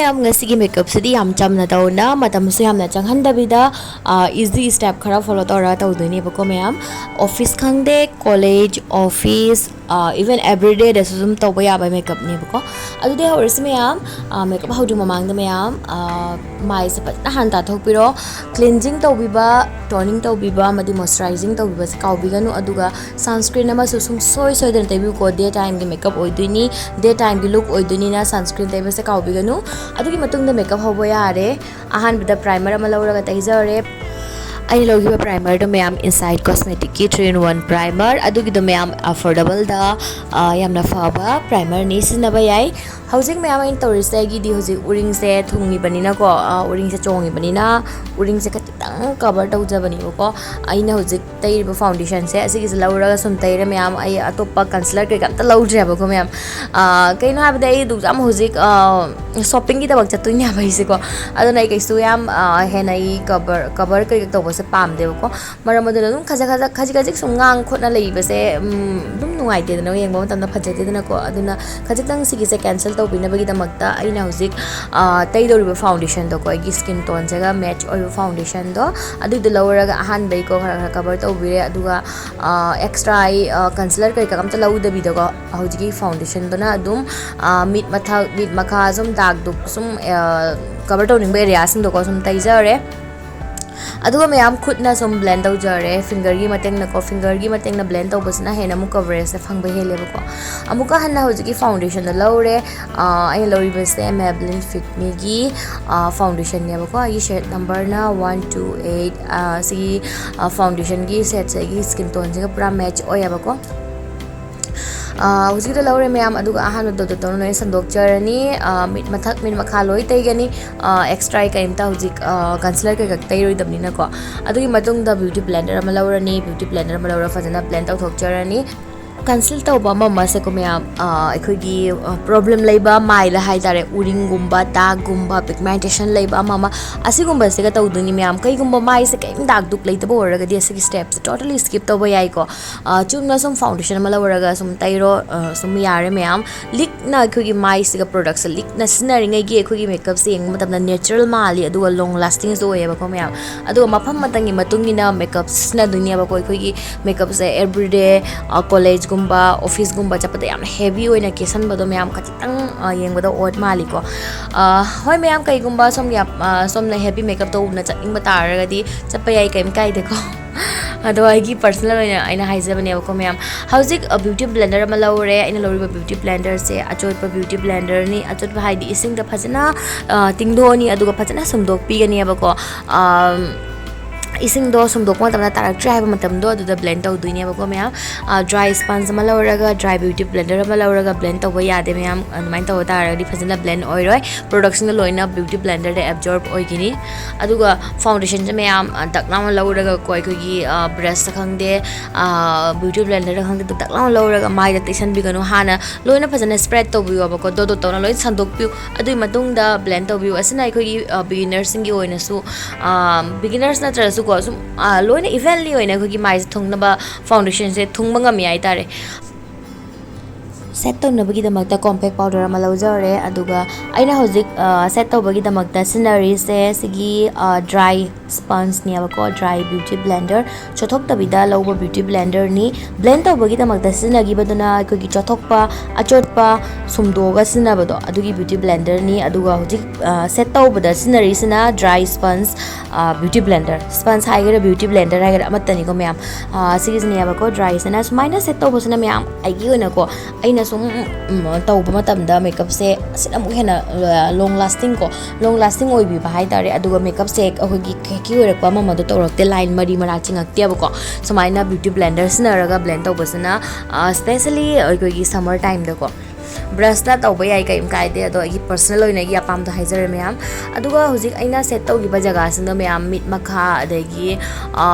mayam ngasi makeup sidi yam chamna tawna matam su yamna changhandabida easy step khara follow tora tawduni bako mayam office khangde college office even everyday da sum tawba yaba makeup ni bako adu de horsi mayam makeup haudu mamang da mayam mai se pat han ta thokpiro cleansing tawbiba toning tawbiba madi moisturizing tawbiba se kawbiganu aduga sunscreen ama su sum soy den tabi ko day time ge makeup oiduni day time ge look oiduni na sunscreen tabi se kawbiganu adugi matungda makeup hobo yare ahan bida primer ama lawraga taizare I love you primer to mayam inside cosmetic ki 3-in-1 primer adugi do mayam affordable da yamna faba primer ni sinaba yai housing mayam in tourist gi di hoji uring se thungi banina ko uring se chongi banina uring se katang cover tau jabani ko aina hoji tai foundation se asigi se lawraga sum tai re mayam ai atopa concealer ke kam ta lawdre ba ko mayam kaino ha bada ai du jam hoji shopping gi da bak chatu nya bai se ko aduna ai kaisu yam henai cover ke to se pam de ko maram aduna dum khaji sum ngang khotna lei ba se dum nuai de na yeng ba tam na phajai de na ko aduna khajitang sigi se cancel to bina bagi damakta aina hojik tai do foundation do ko gi skin tone jaga match oil foundation do adu de lawraga ahan bai ko khara cover to bire aduga extra ai concealer kai kam ta lawu de bi do ko hojiki foundation do na adum mid makha zum dark do sum cover to ning be area sing do ko sum tai jare aduga mayam khutna sum blend tau jare finger gi mateng na ko finger gi mateng na blend tau basna hena mu coverage se phangba hele ba ko amuka hanna hojiki foundation da lawre ai lawri base Maybelline Fit Me gi foundation ne ba ko ai shade number na 128 si foundation gi set se gi skin tone se pura match oya ba ko hujik da lawre mayam aduga ahan do do no sandok jarani mit mathak min makha loi tai gani extra ka imta hujik concealer ka tai roi damni na ko adugi matung da beauty blender ama lawrani beauty blender ama lawra fajana blend tau thok jarani cancel tauba mama se ko mayam akhoi problem leiba mai la hai tare uring gumba dark gumba pigmentation leiba mama asi gumba se ka tauduni mayam kai gumba mai se kai dark duk leita bo raga di asi steps totally skip tauba yai ko chumna sum foundation mala waraga sum tairo sum yare mayam lik na akhoi mai se ka product se lik na sinari ngai gi akhoi makeup se eng matam na natural mali adu long lasting so ye ba ko mayam adu mafam matangi matungi na makeup sna dunia ba ko akhoi makeup se everyday college gumba office gumba chapata yam heavy oina kesan bado mayam khachitang yeng bado odd mali ko hoi mayam kai gumba som na heavy makeup to na chating bata ragadi chapa yai kaim kai de ko ado ai personal oina aina haizabane ko mayam howzik a beauty blender ama lawre aina lawri beauty blender se achot pa beauty blender ni achot pa haidi ising da phajana tingdoni aduga phajana sumdok pi gani ba ko ising do sum dok ma tamna tarak dry ba matam do da blend tau duine ba ko mayam dry sponge ma lawraga dry beauty blender ma lawraga blend tau ba yade mayam main tau ta ra di phajana blend oi roi production loina beauty blender de absorb oi gini aduga foundation ja mayam takna ma lawraga koi gi brush khangde beauty blender khangde takna ma lawraga mai da tension bi ganu hana loina phajana spread tau bi ba ko do tau na loi sandok pi adui matung da blend tau bi asina koi gi beginners singi oina su beginners na tra su ko sum loina evenly oina ko gi mai thungna ba foundation se thungba ngami ai tare set to nabagi damakta compact powder ama lawjare aduga aina hojik set to bagi damakta scenery se sigi dry sponge ni abako dry beauty blender chothok tabida lawba beauty blender ni blend to bagi damakta sinagi baduna ko gi chothok pa achot pa sumdoga sinabado adugi beauty blender ni aduga hojik set to bada scenery sina dry sponge beauty blender sponge haigera beauty blender haigera amatani ko mayam sigi ni abako dry sina sumaina set to bosna mayam aigi ona ko aina sum tauba matamda makeup se asina mu hena long lasting oi bi bahai tare aduga makeup se ahogi ki ore kwa mama do torokte line mari mara chingak te ba ko sumaina beauty blender sina raga blend tawbasna especially gi summer time da ko brush na tawba yai kai kai de ado gi personal oina gi apam da haizer mayam aduga hujik aina set taw gi ba jaga sinda mayam mit makha adagi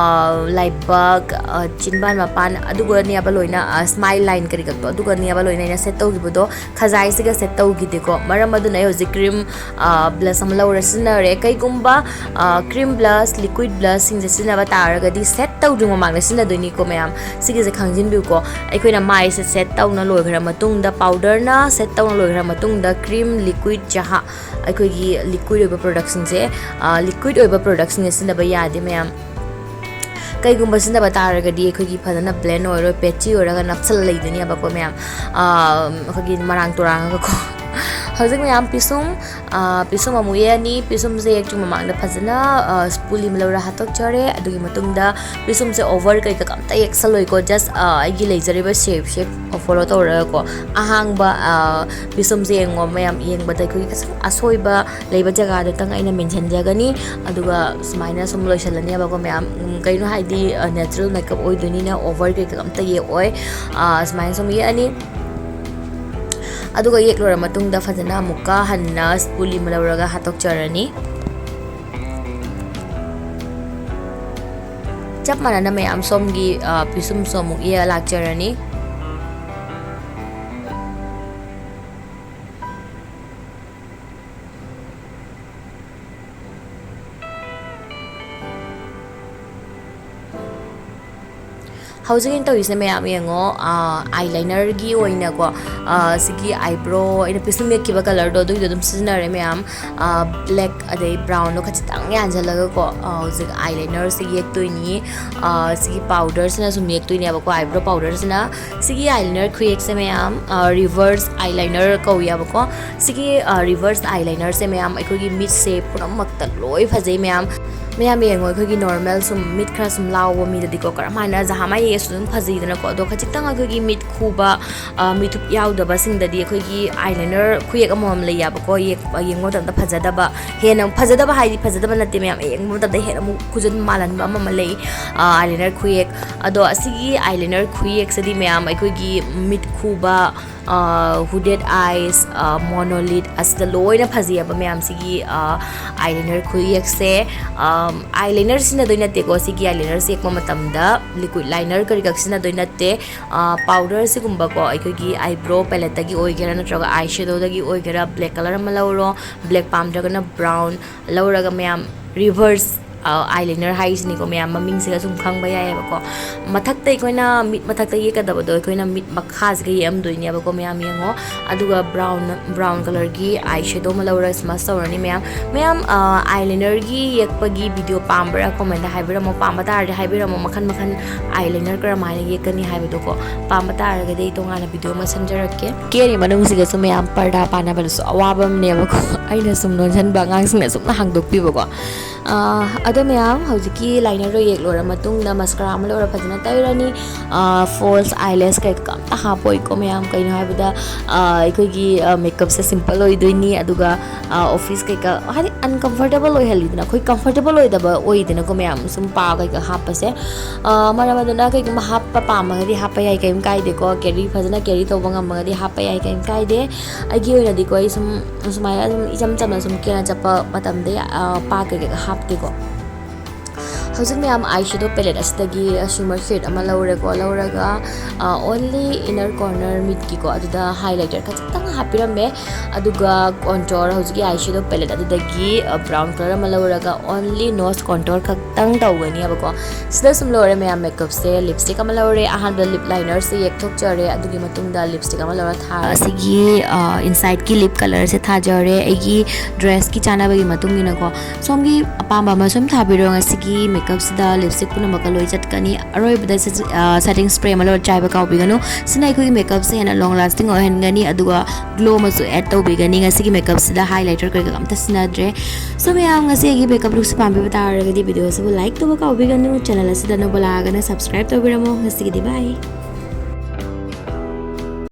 light bug chinban mapan aduga ni aba loina smile line kari gak to aduga ni aba loina ina set taw gi bodo khazai siga set taw gi de ko maram adu na hujik cream blush am lawra sina re kai gumba cream blush liquid blush sing sina ba taraga di set taw du mamang na sina do ni ko mayam sigi je khangjin bi ko aikoina mai set taw na loi gra matung da powder na ꯐꯖꯅ set ꯇꯧꯅ ꯂꯣꯏꯈ꯭ꯔ ꯃꯇꯨꯡꯗ cream liquid ꯆꯥꯍ ꯑꯩꯈꯣꯏꯒꯤ liquid ꯑꯣꯏꯕ ꯄ꯭ꯔꯣꯗꯛꯁꯤꯡꯁꯦ liquid ꯑꯣꯏꯕ ꯄ꯭ꯔꯣꯗꯛꯁꯤꯡ ꯁꯤꯖꯤꯟꯅꯕ ꯌꯥꯗꯦ ꯃꯌꯥꯝ ꯀꯩꯒꯨꯝꯕ ꯁꯤꯖꯤꯟꯅꯕ ꯇꯥꯔꯒꯗꯤ ꯑꯩꯈꯣꯏꯒꯤ ꯐꯖꯅ ꯕ꯭ꯂꯦꯟ ꯑꯣꯏꯔꯣꯏ ꯄꯦꯆꯤ ꯑꯣꯏꯔꯒ ꯅꯞꯁꯜ ꯂꯩꯗꯣꯏꯅꯦꯕꯀꯣ ꯃꯌꯥꯝ ꯑꯩꯈꯣꯏꯒꯤ ꯃꯔꯥꯡ ꯇꯨꯔꯥꯡꯉꯒꯀꯣ ꯍꯧꯖꯤꯛ ꯃꯌꯥꯝ ꯄꯤꯁꯨꯝ ꯑꯃꯨꯛ ꯌꯦꯛꯑꯅꯤ ꯄꯤꯁꯨꯝꯁꯦ ꯌꯦꯛꯇ꯭ꯔꯤ ꯃꯃꯥꯡꯗ ꯐꯖꯅ ꯁ꯭ꯄꯨꯂꯤ ꯑꯃ ꯂꯧꯔ ꯍꯥꯠꯇꯣꯛꯆꯔꯦ ꯑꯗꯨꯒꯤ ꯃꯇꯨꯡꯗ ꯄꯤꯁꯨꯝꯁꯦ ꯑꯣꯚꯔ ꯀꯩꯀꯥ ꯑꯝꯇ ꯌꯦꯛꯁꯜꯂꯣꯏꯀꯣ ꯖꯁ ꯑꯩꯒꯤ ꯂꯩꯖꯔꯤꯕ ꯁꯦꯞ ꯐꯣꯂꯣ ꯇꯧꯔꯒꯀꯣ ꯑꯍꯥꯡꯕ ꯄꯤꯁꯨꯝꯁꯦ ꯌꯦꯡꯉꯣ ꯃꯌꯥꯝ ꯌꯦꯡꯕꯗ ꯑꯩꯈꯣꯏꯒꯤ ꯈꯤꯇꯪ ꯑꯁꯣꯏꯕ ꯂꯩꯕ ꯖꯒꯥꯗꯨꯇꯪ ꯑꯩꯅ ꯃꯦꯟꯁꯤꯟꯖꯒꯅꯤ ꯑꯗꯨꯒ ꯁꯨꯃꯥꯏꯅ ꯁꯨꯝ ꯂꯣꯏꯁꯤꯜꯂꯅꯦꯕꯀꯣ ꯃꯌꯥꯝ ꯀꯩꯅꯣ ꯍꯥꯏꯗꯤ ꯅꯦꯆꯔꯦꯜ ꯃꯦꯀꯞ ꯑꯣꯏꯗꯣꯏꯅꯤꯅ ꯑꯣꯚꯔ ꯀꯩꯀꯥ ꯑꯝꯇ ꯌꯦꯛꯑꯣꯏ ꯁꯨꯃꯥꯏꯅ ꯁꯨꯝ ꯌꯦꯛꯑꯅꯤ ꯑꯗꯨꯒ ꯌꯦꯛꯂꯣꯏꯔ ꯃꯇꯨꯡꯗ ꯐꯖꯅ ꯑꯃꯨꯛꯀ ꯍꯟꯅ ꯁ꯭ꯄꯨꯂꯤ ꯑꯃ ꯂꯧꯔꯒ ꯍꯥꯠꯇꯣꯛꯆꯔꯅꯤ ꯆꯞ ꯃꯥꯟꯅꯅ ꯃꯌꯥꯝ ꯁꯣꯝꯒꯤ ꯄꯤꯁꯨꯝꯁꯨ ꯑꯃꯨꯛ ꯌꯦꯛꯑ ꯂꯥꯛꯆꯔꯅꯤ ꯍꯧꯖꯤꯛ ꯑꯩꯅ ꯇꯧꯔꯤꯁꯦ ꯃꯌꯥꯝ ꯌꯦꯡꯉꯣ ꯑꯥꯏꯂꯥꯏꯅꯔꯒꯤ ꯑꯣꯏꯅꯀꯣ ꯁꯤꯒꯤ ꯑꯥꯏꯕ꯭ꯔꯣ ꯑꯩꯅ ꯄꯤꯁꯨꯝ ꯌꯦꯛꯈꯤꯕ ꯀꯂꯔꯗꯣ ꯑꯗꯨꯒꯤꯗꯣ ꯑꯗꯨꯝ ꯁꯤꯖꯤꯟꯅꯔꯦ ꯃꯌꯥꯝ ꯕ꯭ꯂꯦꯛ ꯑꯗꯩ ꯕ꯭ꯔꯥꯎꯟꯗꯣ ꯈꯤꯇꯪ ꯌꯥꯟꯁꯤꯜꯂꯒꯀꯣ ꯍꯧꯖꯤꯛ ꯑꯥꯏꯂꯥꯏꯅꯔꯁꯤ ꯌꯦꯛꯇꯣꯏꯅꯤ ꯁꯤꯒꯤ ꯄꯥꯎꯗꯔꯁꯤꯅ ꯁꯨꯝ ꯌꯦꯛꯇꯣꯏꯅꯦꯕꯀꯣ ꯑꯥꯏꯕ꯭ꯔꯣ ꯄꯥꯎꯗꯔꯁꯤꯅ ꯁꯤꯒꯤ ꯑꯥꯏꯂꯥꯏꯅꯔ ꯈꯨꯌꯦꯛꯁꯦ ꯃꯌꯥꯝ ꯔꯤꯚꯔꯁ ꯑꯥꯏꯂꯥꯏꯅꯔ ꯀꯧꯏꯕꯀꯣ ꯁꯤꯒꯤ ꯔꯤꯚꯔꯁ ꯑꯥꯏꯂꯥꯏꯅꯔꯁꯦ ꯃꯌꯥꯝ ꯑꯩꯈꯣꯏꯒꯤ ꯃꯤꯠꯁꯦ ꯄꯨꯝꯅꯃꯛꯇ ꯂꯣꯏ ꯐꯖꯩ ꯃꯌꯥꯝ ꯌꯦꯡꯉꯣ ꯑꯩꯈꯣꯏꯒꯤ ꯅꯣꯔꯃꯦꯜ ꯁꯨꯝ ꯃꯤꯠ ꯈꯔ ꯁꯨꯝ ꯂꯥꯎꯕ ꯃꯤꯗꯗꯤꯀꯣ ꯀꯔꯝꯍꯥꯏꯅ ꯖꯍꯥꯃꯥꯏ ꯌꯦꯛꯑꯁꯨ ꯑꯗꯨꯝ ꯐꯖꯩꯗꯅꯀꯣ ꯑꯗꯣ ꯈꯖꯤꯛꯇꯪ ꯑꯩꯈꯣꯏꯒꯤ ꯃꯤꯠ ꯈꯨꯕ ꯃꯤꯊꯨꯞ ꯌꯥꯎꯗꯕꯁꯤꯡꯗꯗꯤ ꯑꯩꯈꯣꯏꯒꯤ ꯑꯥꯏꯂꯥꯏꯅꯔ ꯈꯨꯌꯦꯛ ꯑꯃꯃꯝ ꯂꯩꯌꯦꯕꯀꯣ ꯌꯦꯡꯕ ꯃꯇꯝꯗ ꯐꯖꯗꯕ ꯍꯦꯟꯅ ꯐꯖꯗꯕ ꯍꯥꯏꯗꯤ ꯐꯖꯗꯕ ꯅꯠꯇꯦ ꯃꯌꯥꯝ ꯌꯦꯡꯕ ꯃꯇꯝꯗ ꯍꯦꯟꯅ ꯑꯃꯨꯛ ꯈꯨꯖꯤꯟ ꯃꯥꯜꯍꯟꯕ ꯑꯃ ꯂꯩ ꯑꯥꯏꯂꯥꯏꯅꯔ ꯈꯨꯌꯦꯛ ꯑꯗꯣ ꯑꯁꯤꯒꯤ ꯑꯥꯏꯂꯥꯏꯅꯔ ꯈꯨꯌꯦꯛꯁꯤꯗꯤ ꯃꯌꯥꯝ ꯑꯩꯈꯣꯏꯒꯤ ꯃꯤꯠ ꯈꯨꯕ ꯍꯨꯗꯦꯠ ꯑꯥꯏꯁ ꯃꯣꯅꯣꯂꯤꯠ ꯑꯁꯤꯗ ꯂꯣꯏꯅ ꯐꯖꯩꯑꯕ ꯃꯌꯥꯝ ꯁꯤꯒꯤ ꯑꯥꯏꯂꯥꯏꯅꯔ ꯈꯨꯌꯦꯛꯁꯦ ꯑꯥꯏꯂꯥꯏꯅꯔ ꯁꯤꯖꯤꯟꯅꯗꯣꯏ ꯅꯠꯇꯦꯀꯣ ꯁꯤꯒꯤ ꯑꯥꯏꯂꯥꯏꯅꯔꯁꯦ ꯌꯦꯛꯄ ꯃꯇꯝꯗ ꯂꯤꯀ꯭ꯋꯤड ꯂꯥꯏꯅꯔ ꯀꯔꯤ ꯁꯤꯖꯤꯟꯅꯗꯣꯏ ꯅꯠꯇꯦ ꯄꯥꯎꯗꯔ ꯁꯤꯒꯨꯝꯕꯀꯣ ꯑꯩꯈꯣꯏꯒꯤ ꯑꯥꯏꯕ꯭ꯔꯣ ꯄꯦꯂꯦꯠꯇꯒꯤ ꯑꯣꯏꯒꯦꯔꯥ ꯅꯠꯇ꯭ꯔꯒ ꯑꯥꯏ ꯁꯦꯗꯣꯗꯒꯤ ꯑꯣꯏꯒꯦꯔꯥ ꯕ꯭ꯂꯦꯛ ꯀꯂꯔ ꯑꯃ ꯂꯧꯔꯣ ꯕ꯭ꯂꯦꯛ ꯄꯥꯝꯗ꯭ꯔꯒꯅ ꯕ꯭ꯔꯥꯎꯟ ꯂꯧꯔꯒ ꯃꯌꯥꯝ ꯔꯤꯚꯔꯁ ꯑꯥꯏꯂꯥꯏꯅꯔ ꯍꯥꯏꯁꯤꯅꯤꯀꯣ ꯃꯌꯥꯝ ꯃꯃꯤꯡꯁꯤꯒ ꯁꯨꯝ ꯈꯪꯕ ꯌꯥꯏꯑꯕꯀꯣ ꯃꯊꯛꯇ ꯑꯩꯈꯣꯏꯅ ꯃꯤꯠ ꯃꯊꯛꯇ ꯌꯦꯛꯀꯗꯕꯗꯣ ꯑꯩꯈꯣꯏꯅ ꯃꯤꯠ ꯃꯈꯥꯁꯤꯒ ꯌꯦꯛꯑꯝꯗꯣꯏꯅꯦꯕꯀꯣ ꯃꯌꯥꯝ ꯌꯦꯡꯉꯣ ꯑꯗꯨꯒ ꯕ꯭ꯔꯥꯎꯟ ꯀꯂꯔꯒꯤ ꯑꯥꯏ ꯁꯦꯗꯣ ꯑꯃ ꯂꯧꯔꯒ ꯁ꯭ꯃꯁ ꯇꯧꯔꯅꯤ ꯃꯌꯥꯝ ꯑꯥꯏꯂꯥꯏꯅꯔꯒꯤ ꯌꯦꯛꯄꯒꯤ ꯚꯤꯗꯤꯑꯣ ꯄꯥꯝꯕ꯭ꯔꯥ ꯀꯣꯃꯦꯟꯗ ꯍꯥꯏꯕꯤꯔꯝꯃꯣ ꯄꯥꯝꯕ ꯇꯥꯔꯗꯤ ꯍꯥꯏꯕꯤꯔꯝꯃꯣ ꯃꯈꯟ ꯑꯥꯏꯂꯥꯏꯅꯔ ꯀꯔꯝꯍꯥꯏꯅ ꯌꯦꯛꯀꯅꯤ ꯍꯥꯏꯕꯗꯣꯀꯣ ꯄꯥꯝꯕ ꯇꯥꯔꯒꯗꯤ ꯑꯩ ꯇꯣꯉꯥꯟꯅ ꯚꯤꯗꯤꯑꯣ ꯑꯃ ꯁꯦꯝꯖꯔꯛꯀꯦ ꯀꯦꯔꯤ ꯃꯅꯨꯡꯁꯤꯒꯁꯨ ꯃꯌꯥꯝ ꯄꯔꯗꯥ ꯄꯥꯅꯕꯗꯁꯨ ꯑꯋꯥꯕ ꯑꯃꯅꯦꯕꯀꯣ ꯑꯩꯅ ꯁꯨꯝ ꯂꯣꯟꯁꯤꯟꯕ ꯑꯉꯥꯡꯁꯤꯡꯅ ꯁꯨꯝꯅ ꯍꯥꯡꯗꯣꯛꯄꯤꯕꯀꯣ ꯑꯗꯣ ꯃꯌꯥꯝ ꯍꯧꯖꯤꯛꯀꯤ ꯂꯥꯏꯅꯔꯗꯣ ꯌꯦꯛꯂꯣꯏꯔ ꯃꯇꯨꯡꯗ ꯃꯁꯀꯔꯥ ꯑꯃ ꯂꯧꯔ ꯐꯖꯅ ꯇꯩꯔꯅꯤ ꯐꯣꯜꯁ ꯑꯥꯏꯂꯦꯁ ꯀꯩꯀꯥ ꯑꯝꯇ ꯍꯥꯞꯄꯣꯏꯀꯣ ꯃꯌꯥꯝ ꯀꯩꯅꯣ ꯍꯥꯏꯕꯗ ꯑꯩꯈꯣꯏꯒꯤ ꯃꯦꯀꯞꯁꯦ ꯁꯤꯝꯄꯜ ꯑꯣꯏꯗꯣꯏꯅꯤ ꯑꯗꯨꯒ ꯑꯣꯐꯤꯁ ꯀꯩꯀꯥ ꯍꯥꯏꯗꯤ ꯑꯟꯀꯝꯐꯔꯇꯦꯕꯜ ꯑꯣꯏꯍꯜꯂꯤꯗꯅ ꯑꯩꯈꯣꯏ ꯀꯝꯐꯔꯇꯦꯕल ꯑꯣꯏꯗꯕ ꯑꯣꯏꯗꯅꯀꯣ ꯃꯌꯥꯝ ꯁꯨꯝ ꯄꯥ ꯀꯩꯀꯥ ꯍꯥꯞꯄꯁꯦ ꯃꯔꯝ ꯑꯗꯨꯅ ꯀꯩꯒꯨꯝꯕ ꯍꯥꯞꯄ ꯄꯥꯝꯃꯒꯗꯤ ꯍꯥꯞꯄ ꯌꯥꯏ ꯀꯩꯝ ꯀꯥꯏꯗꯦꯀꯣ ꯐꯖꯅ ꯀꯦꯔꯤ ꯇꯧꯕ ꯉꯝꯃꯒꯗꯤ ꯍꯥꯞꯄ ꯌꯥꯏ ꯀꯩꯝ ꯀꯥꯏꯗꯦ ꯑꯩꯒꯤ ꯑꯣꯏꯅꯗꯤꯀꯣ ꯑꯩ ꯁꯨꯃꯥꯏꯅ ꯑꯗꯨꯝ ꯏꯆꯝ ꯆꯝꯅ ꯁꯨꯝ ꯀꯦꯅ ꯆꯠꯄ ꯃꯇꯝꯗ ꯄꯥ ꯀꯩꯀꯥ ꯍꯥꯞꯇꯦꯀꯣ ꯍꯧꯖꯤꯛ ꯃꯌꯥꯝ ꯑꯥꯏ ꯁꯦꯗꯣ ꯄꯦꯂꯦꯠ ꯑꯁꯤꯗꯒꯤ ꯁꯤꯃꯔ ꯁꯦꯠ ꯑꯃ ꯂꯧꯔꯒ ꯑꯣꯟꯂꯤ ꯏꯅꯔ ꯀꯣꯔꯅꯔ ꯃꯤꯠꯀꯤꯀꯣ ꯑꯗꯨꯗ ꯍꯥꯏꯂꯥꯏꯇꯔ ꯈꯖꯤꯛꯇꯪ ꯍꯥꯞꯄꯤꯔꯝꯃꯦ ꯑꯗꯨꯒ ꯀꯣꯟꯇꯣꯔ ꯍꯧꯖꯤꯛꯀꯤ ꯑꯥꯏ ꯁꯦꯗꯣ ꯄꯦꯂꯦꯠ ꯑꯗꯨꯗꯒꯤ ꯕ꯭ꯔꯥꯎꯟ ꯀꯂꯔ ꯑꯃ ꯂꯧꯔꯒ ꯑꯣꯟꯂꯤ ꯅꯣꯁ ꯀꯣꯟꯇꯣꯔ ꯈꯛꯇꯪ ꯇꯧꯒꯅꯤꯕꯀꯣ ꯁꯤꯗ ꯁꯨꯝ ꯂꯣꯏꯔꯦ ꯃꯌꯥꯝ ꯃꯦꯀꯞꯁꯦ ꯂꯤꯞꯁꯇꯤꯛ ꯑꯃ ꯂꯧꯔꯦ ꯑꯍꯥꯟꯕ ꯂꯤꯞ ꯂꯥꯏꯅꯔꯁꯦ ꯌꯦꯛꯊꯣꯛꯆꯔꯦ ꯑꯗꯨꯒꯤ ꯃꯇꯨꯡꯗ ꯂꯤꯞꯁꯇꯤꯛ ꯑꯃ ꯂꯧꯔ ꯑꯁꯤꯒꯤ ꯏꯟꯁꯥꯏꯠꯀꯤ ꯂꯤꯞ ꯀꯂꯔꯁꯦ ꯊꯥꯖꯔꯦ ꯑꯩꯒꯤ ड्रेसकी चानाबगी मतुंग इनको सोमगी अपाम मसुम थाबिरो ngasi makeup sida lipstick puna makaloi chatkani aroi bada setting spray malo chaiba kaubiganu sina ikoi makeup se hena long lasting ohengani aduga glow masu add tawbigani ngasi makeup sida highlighter kai amta sinadre so me am ngasi gi makeup look se pambi bata video se like to kaubiganu channel sida no balaga na subscribe tawbiramo ngasi di bye